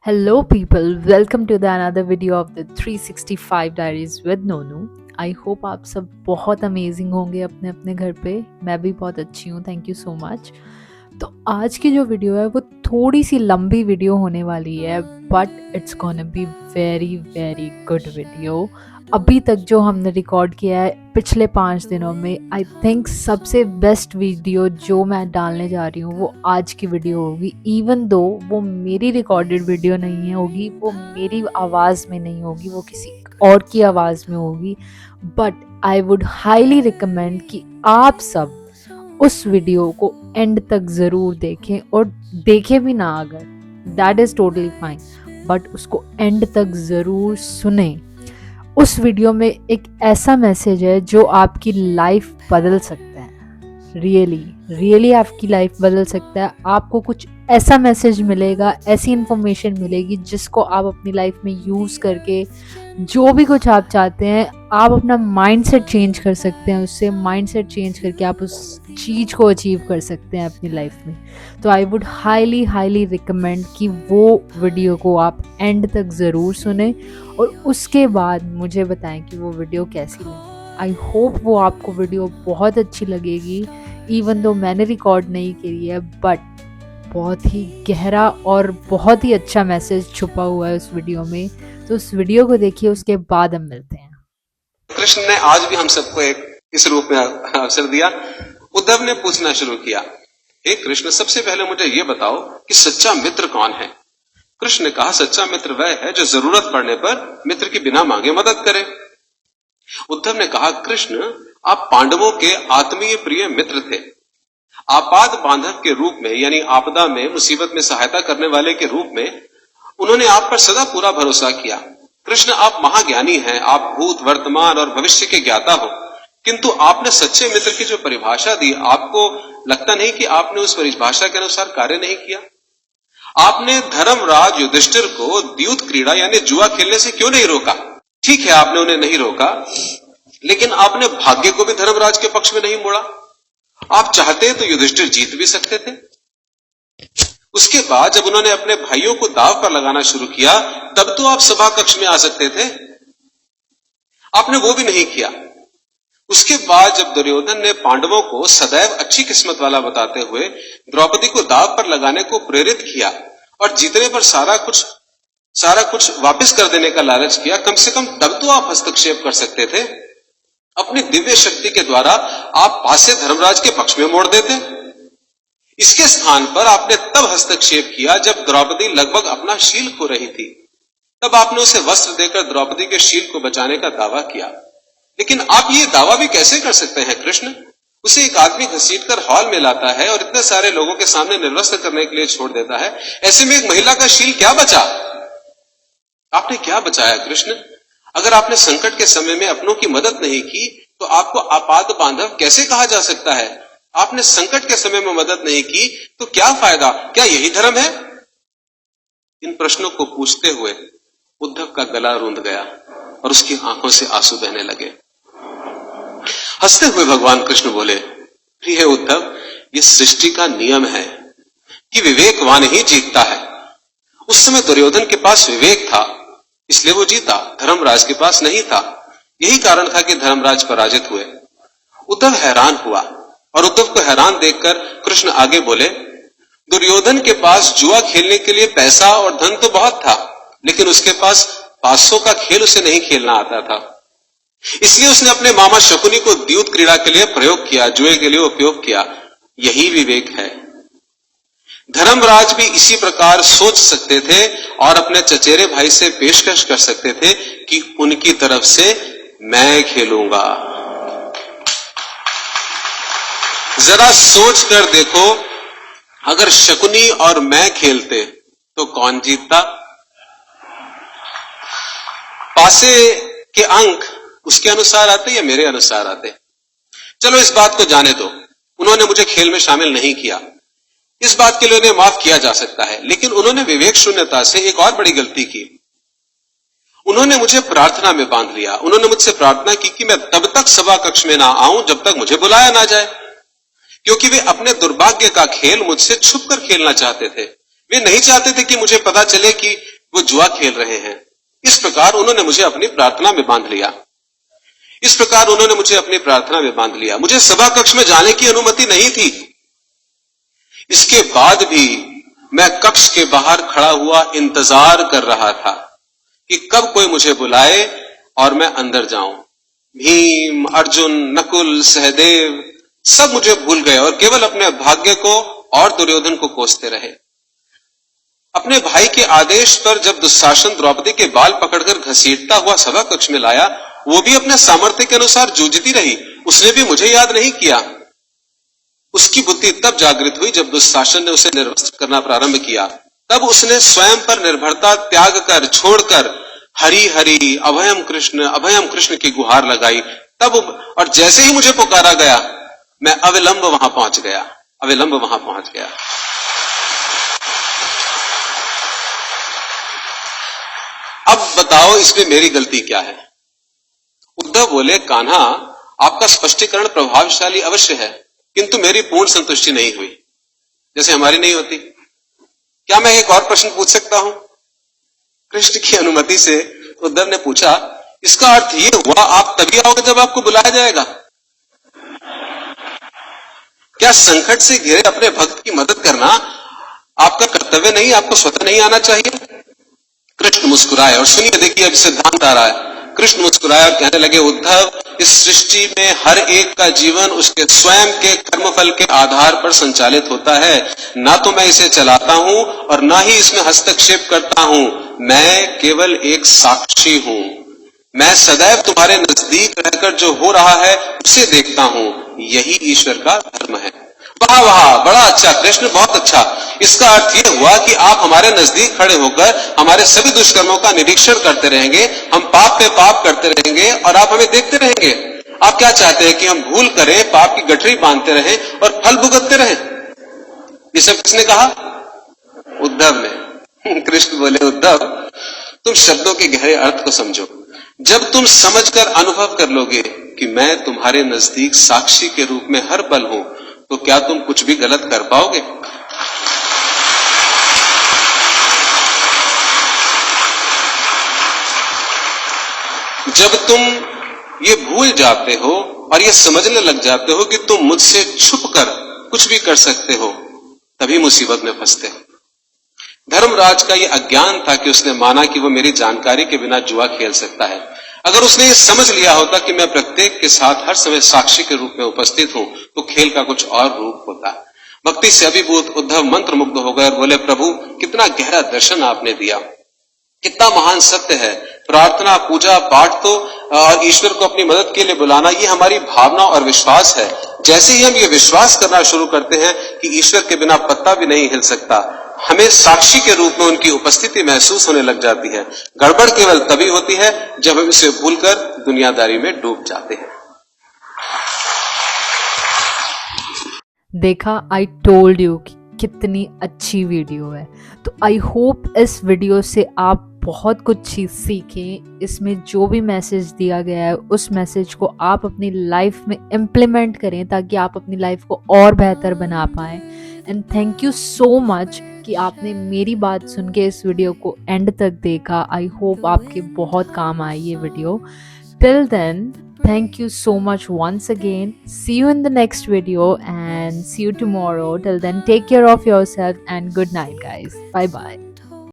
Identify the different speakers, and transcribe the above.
Speaker 1: Hello, people. Welcome to the another video of the 365 Diaries with Nonu. I hope आप सब बहुत amazing होंगे अपने अपने घर पे। मैं भी बहुत अच्छी हूँ, थैंक यू सो मच। तो आज की जो वीडियो है वो थोड़ी सी लंबी वीडियो होने वाली है, but it's gonna be very very good video. अभी तक जो हमने रिकॉर्ड किया है पिछले 5 दिनों में, आई थिंक सबसे बेस्ट वीडियो जो मैं डालने जा रही हूँ वो आज की वीडियो होगी। इवन दो वो मेरी रिकॉर्डेड वीडियो नहीं है होगी, वो मेरी आवाज़ में नहीं होगी, वो किसी और की आवाज़ में होगी, but I would highly recommend कि आप सब उस वीडियो को एंड तक ज़रूर देखें, और देखें भी ना अगर, that is totally fine, but उसको एंड तक ज़रूर सुने। उस वीडियो में एक ऐसा मैसेज है जो आपकी लाइफ बदल सकता है। रियली आपकी लाइफ बदल सकता है। आपको कुछ ऐसा मैसेज मिलेगा, ऐसी इन्फॉर्मेशन मिलेगी जिसको आप अपनी लाइफ में यूज़ करके जो भी कुछ आप चाहते हैं, आप अपना माइंडसेट चेंज कर सकते हैं। उससे माइंडसेट चेंज करके आप उस चीज़ को अचीव कर सकते हैं अपनी लाइफ में। तो आई वुड हाईली रिकमेंड कि वो वीडियो को आप एंड तक ज़रूर सुने और उसके बाद मुझे बताएं कि वो वीडियो कैसी लगी। आई होप वो आपको वीडियो बहुत अच्छी लगेगी। इवन दो मैंने रिकॉर्ड नहीं करी है, बट बहुत ही गहरा और बहुत ही अच्छा मैसेज छुपा हुआ है उस वीडियो में। तो उस वीडियो को देखिए, उसके बाद हम मिलते हैं।
Speaker 2: कृष्ण ने आज भी हम सबको एक इस रूप में अवसर दिया। उद्धव ने पूछना शुरू किया, हे कृष्ण, सबसे पहले मुझे ये बताओ कि सच्चा मित्र कौन है। कृष्ण ने कहा, सच्चा मित्र वह है जो जरूरत पड़ने पर मित्र की बिना मांगे मदद करे। उद्धव ने कहा, कृष्ण, आप पांडवों के आत्मीय प्रिय मित्र थे। आपात बांधव के रूप में, यानी आपदा में, मुसीबत में सहायता करने वाले के रूप में उन्होंने आप पर सदा पूरा भरोसा किया। कृष्ण, आप महाज्ञानी हैं, आप भूत, वर्तमान और भविष्य के ज्ञाता हो, किंतु आपने सच्चे मित्र की जो परिभाषा दी, आपको लगता नहीं कि आपने उस परिभाषा के अनुसार कार्य नहीं किया? आपने धर्मराज युधिष्ठिर को द्यूत क्रीड़ा यानी जुआ खेलने से क्यों नहीं रोका? ठीक है, आपने उन्हें नहीं रोका, लेकिन आपने भाग्य को भी धर्मराज के पक्ष में नहीं मोड़ा। आप चाहते तो युधिष्ठिर जीत भी सकते थे। उसके बाद जब उन्होंने अपने भाइयों को दांव पर लगाना शुरू किया, तब तो आप सभा कक्ष में आ सकते थे। आपने वो भी नहीं किया। उसके बाद जब दुर्योधन ने पांडवों को सदैव अच्छी किस्मत वाला बताते हुए द्रौपदी को दांव पर लगाने को प्रेरित किया और जीतने पर सारा कुछ वापस कर देने का लालच किया, कम से कम तब तो आप हस्तक्षेप कर सकते थे। अपनी दिव्य शक्ति के द्वारा आप पासे धर्मराज के पक्ष में मोड़ देते। इसके स्थान पर आपने तब हस्तक्षेप किया जब द्रौपदी लगभग अपना शील खो रही थी। तब आपने उसे वस्त्र देकर द्रौपदी के शील को बचाने का दावा किया। लेकिन आप ये दावा भी कैसे कर सकते हैं कृष्ण? उसे एक आदमी घसीटकर हॉल में लाता है और इतने सारे लोगों के सामने निर्वस्त्र करने के लिए छोड़ देता है। ऐसे में एक महिला का शील क्या बचा? आपने क्या बचाया कृष्ण? अगर आपने संकट के समय में अपनों की मदद नहीं की तो आपको आपात बांधव कैसे कहा जा सकता है? आपने संकट के समय में मदद नहीं की तो क्या फायदा? क्या यही धर्म है? इन प्रश्नों को पूछते हुए उद्धव का गला रूंध गया और उसकी आंखों से आंसू बहने लगे। हंसते हुए भगवान कृष्ण बोले, प्रिय उद्धव, ये सृष्टि का नियम है कि विवेकवान ही जीतता है। उस समय दुर्योधन के पास विवेक था, इसलिए वो जीता, धर्मराज के पास नहीं था। यही कारण था कि धर्मराज पराजित हुए। उद्धव हैरान हुआ और उद्धव को हैरान देखकर कृष्ण आगे बोले, दुर्योधन के पास जुआ खेलने के लिए पैसा और धन तो बहुत था, लेकिन उसके पास 500 का खेल उसे नहीं खेलना आता था। इसलिए उसने अपने मामा शकुनी को द्यूत क्रीड़ा के लिए प्रयोग किया, जुए के लिए उपयोग किया। यही विवेक है। धर्मराज भी इसी प्रकार सोच सकते थे और अपने चचेरे भाई से पेशकश कर सकते थे कि उनकी तरफ से मैं खेलूंगा। जरा सोच कर देखो, अगर शकुनी और मैं खेलते तो कौन जीतता? पासे के अंक उसके अनुसार आते या मेरे अनुसार आते? चलो इस बात को जाने दो, उन्होंने मुझे खेल में शामिल नहीं किया, इस बात के लिए उन्हें माफ किया जा सकता है। लेकिन उन्होंने विवेक शून्यता से एक और बड़ी गलती की। उन्होंने मुझे प्रार्थना में बांध लिया। उन्होंने मुझसे प्रार्थना की कि मैं तब तक सभा कक्ष में ना आऊं जब तक मुझे बुलाया ना जाए, क्योंकि वे अपने दुर्भाग्य का खेल मुझसे छुपकर खेलना चाहते थे। वे नहीं चाहते थे कि मुझे पता चले कि वो जुआ खेल रहे हैं। इस प्रकार उन्होंने मुझे अपनी प्रार्थना में बांध लिया। इस प्रकार उन्होंने मुझे अपनी प्रार्थना में बांध लिया। मुझे सभा कक्ष में जाने की अनुमति नहीं थी। इसके बाद भी मैं कक्ष के बाहर खड़ा हुआ इंतजार कर रहा था कि कब कोई मुझे बुलाए और मैं अंदर जाऊं। भीम, अर्जुन, नकुल, सहदेव सब मुझे भूल गए और केवल अपने भाग्य को और दुर्योधन को कोसते रहे। अपने भाई के आदेश पर जब दुशासन द्रौपदी के बाल पकड़कर घसीटता हुआ सभा कक्ष में लाया, वो भी अपने सामर्थ्य के अनुसार जूझती रही। उसने भी मुझे याद नहीं किया। उसकी बुद्धि तब जागृत हुई जब दुशासन ने उसे निर्वस्त्र करना प्रारंभ किया। तब उसने स्वयं पर निर्भरता त्याग कर, छोड़कर हरि हरि अभयम कृष्ण की गुहार लगाई। तब और जैसे ही मुझे पुकारा गया, मैं अविलंब वहां पहुंच गया। अब बताओ इसमें मेरी गलती क्या है? उद्धव बोले, कान्हा, आपका स्पष्टीकरण प्रभावशाली अवश्य है, किंतु मेरी पूर्ण संतुष्टि नहीं हुई, जैसे हमारी नहीं होती। क्या मैं एक और प्रश्न पूछ सकता हूं? कृष्ण की अनुमति से उद्धव ने पूछा, इसका अर्थ यह हुआ आप तभी आओगे जब आपको बुलाया जाएगा? क्या संकट से घिरे अपने भक्त की मदद करना आपका कर्तव्य नहीं, आपको स्वतः नहीं आना चाहिए? कृष्ण मुस्कुराए और सुनिए, देखिए अब सिद्धांत आ रहा है। कृष्ण मुस्कुराए और कहने लगे, उद्धव, इस सृष्टि में हर एक का जीवन उसके स्वयं के कर्मफल के आधार पर संचालित होता है। ना तो मैं इसे चलाता हूं और ना ही इसमें हस्तक्षेप करता हूं। मैं केवल एक साक्षी हूं। मैं सदैव तुम्हारे नजदीक रहकर जो हो रहा है उसे देखता हूं। यही ईश्वर का धर्म है। वाह वाह, बड़ा अच्छा कृष्ण, बहुत अच्छा। इसका अर्थ यह हुआ कि आप हमारे नजदीक खड़े होकर हमारे सभी दुष्कर्मों का निरीक्षण करते रहेंगे, हम पाप पे पाप करते रहेंगे और आप हमें देखते रहेंगे। आप क्या चाहते हैं कि हम भूल करें, पाप की गठरी बांधते रहें और फल भुगतते रहें? ये सब किसने कहा? उद्धव ने। कृष्ण बोले, उद्धव, तुम शब्दों के गहरे अर्थ को समझो। जब तुम समझकर अनुभव कर लोगे कि मैं तुम्हारे नजदीक साक्षी के रूप में हर पल हूं, तो क्या तुम कुछ भी गलत कर पाओगे? जब तुम ये भूल जाते हो और ये समझने लग जाते हो कि तुम मुझसे छुपकर कुछ भी कर सकते हो, तभी मुसीबत में फंसते हो। धर्मराज का ये अज्ञान था कि उसने माना कि वो मेरी जानकारी के बिना जुआ खेल सकता है। अगर उसने ये समझ लिया होता कि मैं प्रत्येक के साथ हर समय साक्षी के रूप में उपस्थित हूं, तो खेल का कुछ और रूप होता। भक्ति से अभिभूत उद्धव मंत्र मुग्ध हो गए और बोले, प्रभु, कितना गहरा दर्शन आपने दिया, कितना महान सत्य है। प्रार्थना, पूजा पाठ तो और ईश्वर को अपनी मदद के लिए बुलाना, ये हमारी भावना और विश्वास है। जैसे ही हम ये विश्वास करना शुरू करते हैं कि ईश्वर के बिना पत्ता भी नहीं हिल सकता, हमें साक्षी के रूप में उनकी उपस्थिति महसूस होने लग जाती है। गड़बड़ केवल तभी होती है जब हम इसे भूलकर दुनियादारी में डूब जाते हैं।
Speaker 1: देखा, आई टोल्ड यू कि कितनी अच्छी वीडियो है। तो आई होप इस वीडियो से आप बहुत कुछ चीज़ सीखें। इसमें जो भी मैसेज दिया गया है उस मैसेज को आप अपनी लाइफ में इम्प्लीमेंट करें ताकि आप अपनी लाइफ को और बेहतर बना पाएँ। And thank you so much कि आपने मेरी बात सुन के इस वीडियो को एंड तक देखा। आई होप आपके बहुत काम आए ये video. Till then, thank you so much once again. See you in the next video and see you tomorrow. Till then, take care of yourself and good night, guys. Bye bye.